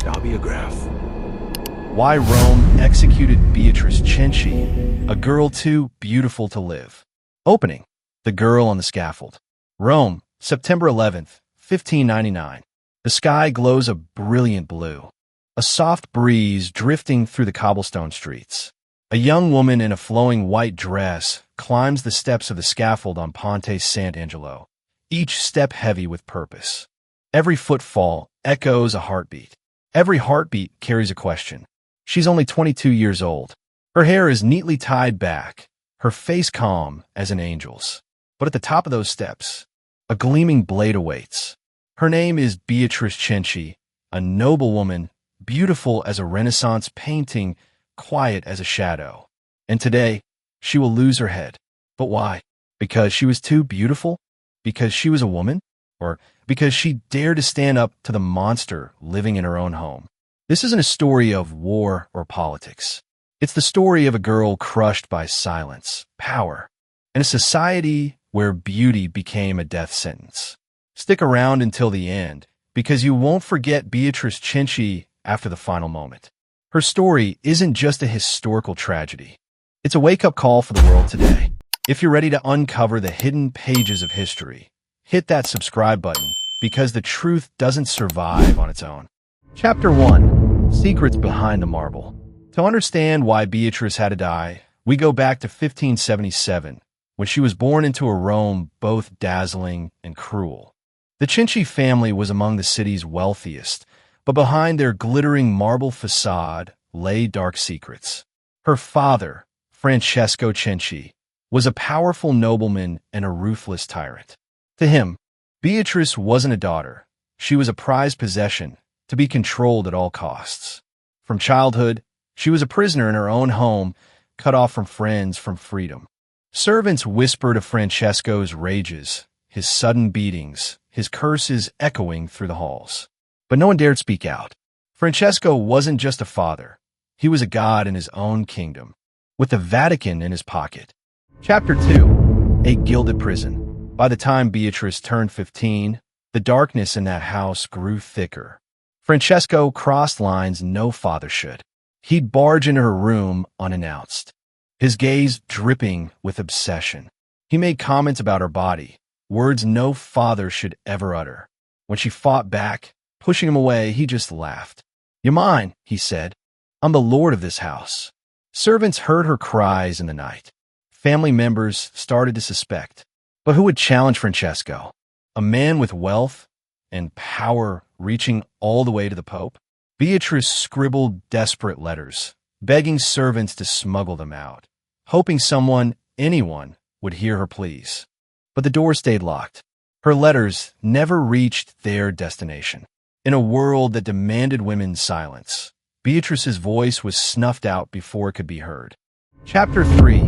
Histobiograph. Why Rome executed Beatrice Cenci, a girl too beautiful to live. Opening: The Girl on the Scaffold. Rome, September 11th, 1599. The sky glows a brilliant blue. A soft breeze drifting through the cobblestone streets. A young woman in a flowing white dress climbs the steps of the scaffold on Ponte Sant'Angelo, each step heavy with purpose. Every footfall echoes a heartbeat. Every heartbeat carries a question. She's only 22 years old. Her hair is neatly tied back, her face calm as an angel's. But at the top of those steps, a gleaming blade awaits. Her name is Beatrice Cenci, a noblewoman, beautiful as a Renaissance painting, quiet as a shadow. And today, she will lose her head. But why? Because she was too beautiful? Because she was a woman? Or because she dared to stand up to the monster living in her own home? This isn't a story of war or politics. It's the story of a girl crushed by silence, power, and a society where beauty became a death sentence. Stick around until the end, because you won't forget Beatrice Cenci after the final moment. Her story isn't just a historical tragedy. It's a wake-up call for the world today. If you're ready to uncover the hidden pages of history, hit that subscribe button, because the truth doesn't survive on its own. Chapter 1. Secrets Behind the Marble. To understand why Beatrice had to die, we go back to 1577, when she was born into a Rome both dazzling and cruel. The Cenci family was among the city's wealthiest, but behind their glittering marble facade lay dark secrets. Her father, Francesco Cenci, was a powerful nobleman and a ruthless tyrant. To him, Beatrice wasn't a daughter. She was a prized possession, to be controlled at all costs. From childhood, she was a prisoner in her own home, cut off from friends, from freedom. Servants whispered of Francesco's rages, his sudden beatings, his curses echoing through the halls. But no one dared speak out. Francesco wasn't just a father. He was a god in his own kingdom, with the Vatican in his pocket. Chapter 2. A Gilded Prison. By the time Beatrice turned 15, the darkness in that house grew thicker. Francesco crossed lines no father should. He'd barge into her room unannounced, his gaze dripping with obsession. He made comments about her body, words no father should ever utter. When she fought back, pushing him away, he just laughed. "You're mine," he said. "I'm the lord of this house." Servants heard her cries in the night. Family members started to suspect. But who would challenge Francesco? A man with wealth and power reaching all the way to the Pope? Beatrice scribbled desperate letters, begging servants to smuggle them out, hoping someone, anyone, would hear her pleas. But the door stayed locked. Her letters never reached their destination. In a world that demanded women's silence, Beatrice's voice was snuffed out before it could be heard. Chapter 3.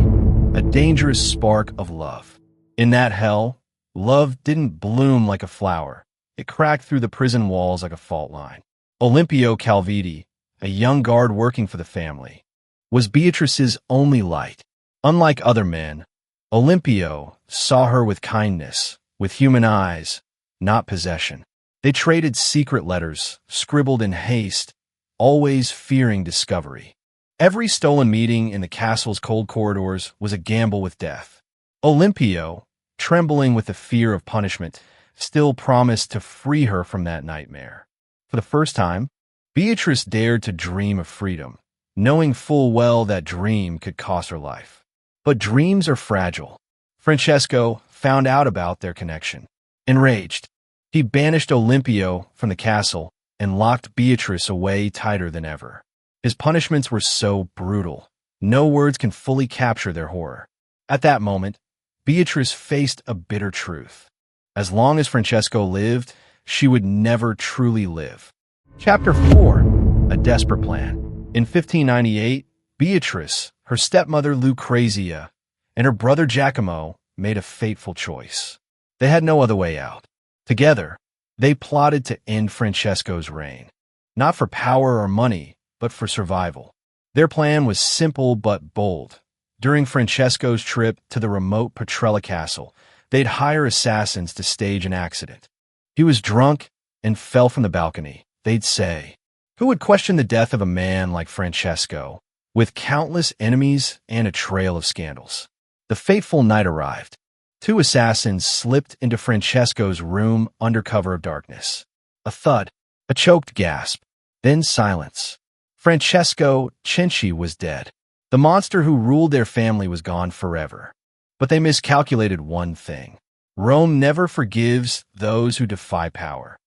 A Dangerous Spark of Love. In that hell, love didn't bloom like a flower. It cracked through the prison walls like a fault line. Olimpio Calviti, a young guard working for the family, was Beatrice's only light. Unlike other men, Olimpio saw her with kindness, with human eyes, not possession. They traded secret letters, scribbled in haste, always fearing discovery. Every stolen meeting in the castle's cold corridors was a gamble with death. Olimpio, trembling with the fear of punishment, still promised to free her from that nightmare. For the first time, Beatrice dared to dream of freedom, knowing full well that dream could cost her life. But dreams are fragile. Francesco found out about their connection. Enraged, he banished Olimpio from the castle and locked Beatrice away tighter than ever. His punishments were so brutal, no words can fully capture their horror. At that moment, Beatrice faced a bitter truth. As long as Francesco lived, she would never truly live. Chapter 4. A Desperate Plan. In 1598, Beatrice, her stepmother Lucrezia, and her brother Giacomo made a fateful choice. They had no other way out. Together, they plotted to end Francesco's reign, not for power or money, but for survival. Their plan was simple but bold. During Francesco's trip to the remote Petrella castle, they'd hire assassins to stage an accident. He was drunk and fell from the balcony. They'd say, Who would question the death of a man like Francesco, with countless enemies and a trail of scandals? The fateful night arrived. Two assassins slipped into Francesco's room under cover of darkness. A thud, a choked gasp, then silence. Francesco Cenci was dead. The monster who ruled their family was gone forever. But they miscalculated one thing. Rome never forgives those who defy power.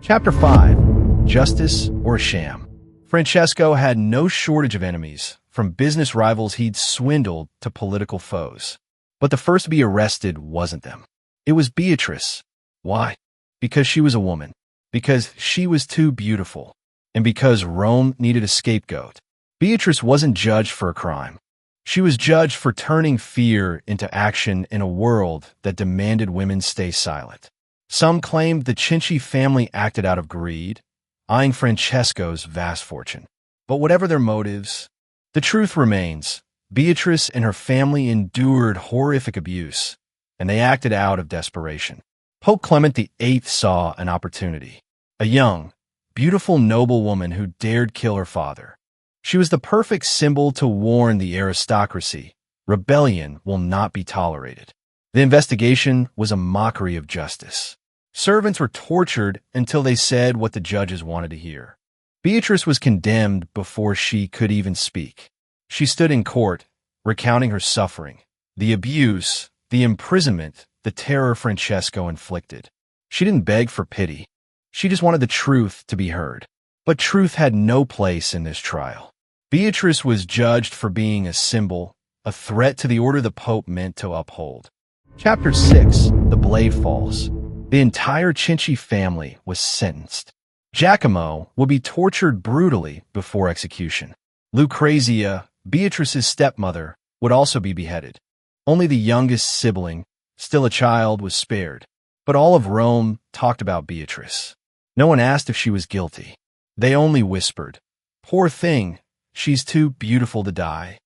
Chapter 5. Justice or Sham. Francesco had no shortage of enemies, from business rivals he'd swindled to political foes. But the first to be arrested wasn't them. It was Beatrice. Why? Because she was a woman. Because she was too beautiful. And because Rome needed a scapegoat. Beatrice wasn't judged for a crime. She was judged for turning fear into action in a world that demanded women stay silent. Some claimed the Cenci family acted out of greed, eyeing Francesco's vast fortune. But whatever their motives, the truth remains. Beatrice and her family endured horrific abuse, and they acted out of desperation. Pope Clement VIII saw an opportunity. A young, beautiful noblewoman who dared kill her father. She was the perfect symbol to warn the aristocracy. Rebellion will not be tolerated. The investigation was a mockery of justice. Servants were tortured until they said what the judges wanted to hear. Beatrice was condemned before she could even speak. She stood in court, recounting her suffering, the abuse, the imprisonment, the terror Francesco inflicted. She didn't beg for pity. She just wanted the truth to be heard. But truth had no place in this trial. Beatrice was judged for being a symbol, a threat to the order the Pope meant to uphold. Chapter 6. The Blade Falls. The entire Cenci family was sentenced. Giacomo would be tortured brutally before execution. Lucrezia, Beatrice's stepmother, would also be beheaded. Only the youngest sibling, still a child, was spared. But all of Rome talked about Beatrice. No one asked if she was guilty. They only whispered, "Poor thing, she's too beautiful to die."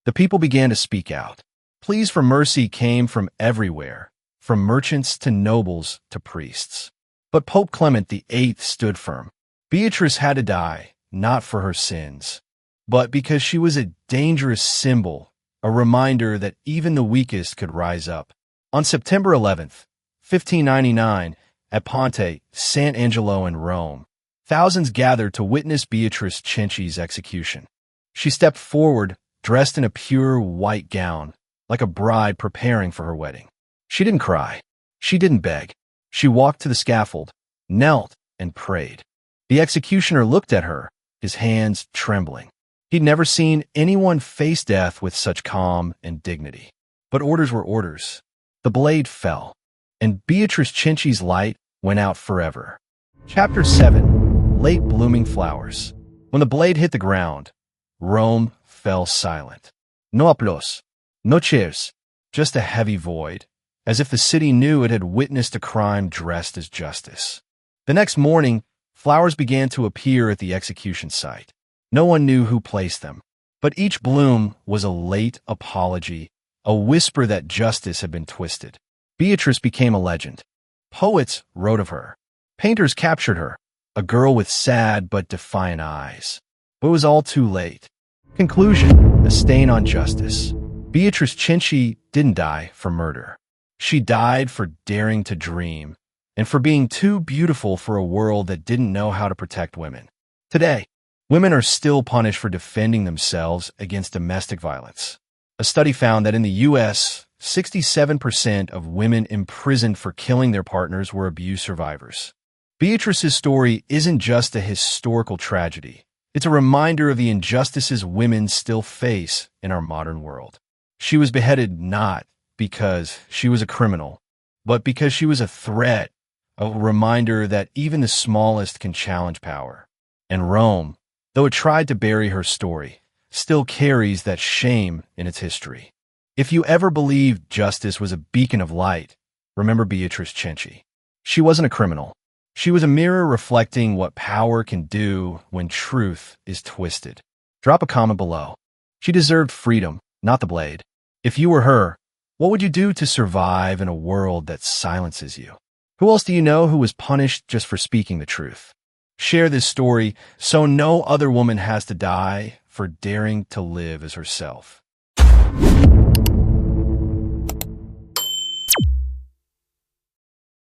The people began to speak out. Pleas for mercy came from everywhere, from merchants to nobles to priests. But Pope Clement VIII stood firm. Beatrice had to die, not for her sins, but because she was a dangerous symbol, a reminder that even the weakest could rise up. On September 11th, 1599, at Ponte Sant'Angelo in Rome, thousands gathered to witness Beatrice Cenci's execution. She stepped forward, dressed in a pure white gown, like a bride preparing for her wedding. She didn't cry. She didn't beg. She walked to the scaffold, knelt, and prayed. The executioner looked at her, his hands trembling. He'd never seen anyone face death with such calm and dignity. But orders were orders. The blade fell, and Beatrice Cenci's light went out forever. Chapter 7. Late blooming flowers. When the blade hit the ground, Rome fell silent. No applause, no cheers, just a heavy void, as if the city knew it had witnessed a crime dressed as justice. The next morning, flowers began to appear at the execution site. No one knew who placed them, but each bloom was a late apology, a whisper that justice had been twisted. Beatrice became a legend. Poets wrote of her. Painters captured her, a girl with sad but defiant eyes. But it was all too late. Conclusion: a stain on justice. Beatrice Cenci didn't die for murder. She died for daring to dream, and for being too beautiful for a world that didn't know how to protect women. Today, women are still punished for defending themselves against domestic violence. A study found that in the U.S., 67% of women imprisoned for killing their partners were abuse survivors. Beatrice's story isn't just a historical tragedy. It's a reminder of the injustices women still face in our modern world. She was beheaded not because she was a criminal, but because she was a threat, a reminder that even the smallest can challenge power. And Rome, though it tried to bury her story, still carries that shame in its history. If you ever believed justice was a beacon of light, remember Beatrice Cenci. She wasn't a criminal. She was a mirror reflecting what power can do when truth is twisted. Drop a comment below. She deserved freedom, not the blade. If you were her, what would you do to survive in a world that silences you? Who else do you know who was punished just for speaking the truth? Share this story so no other woman has to die for daring to live as herself.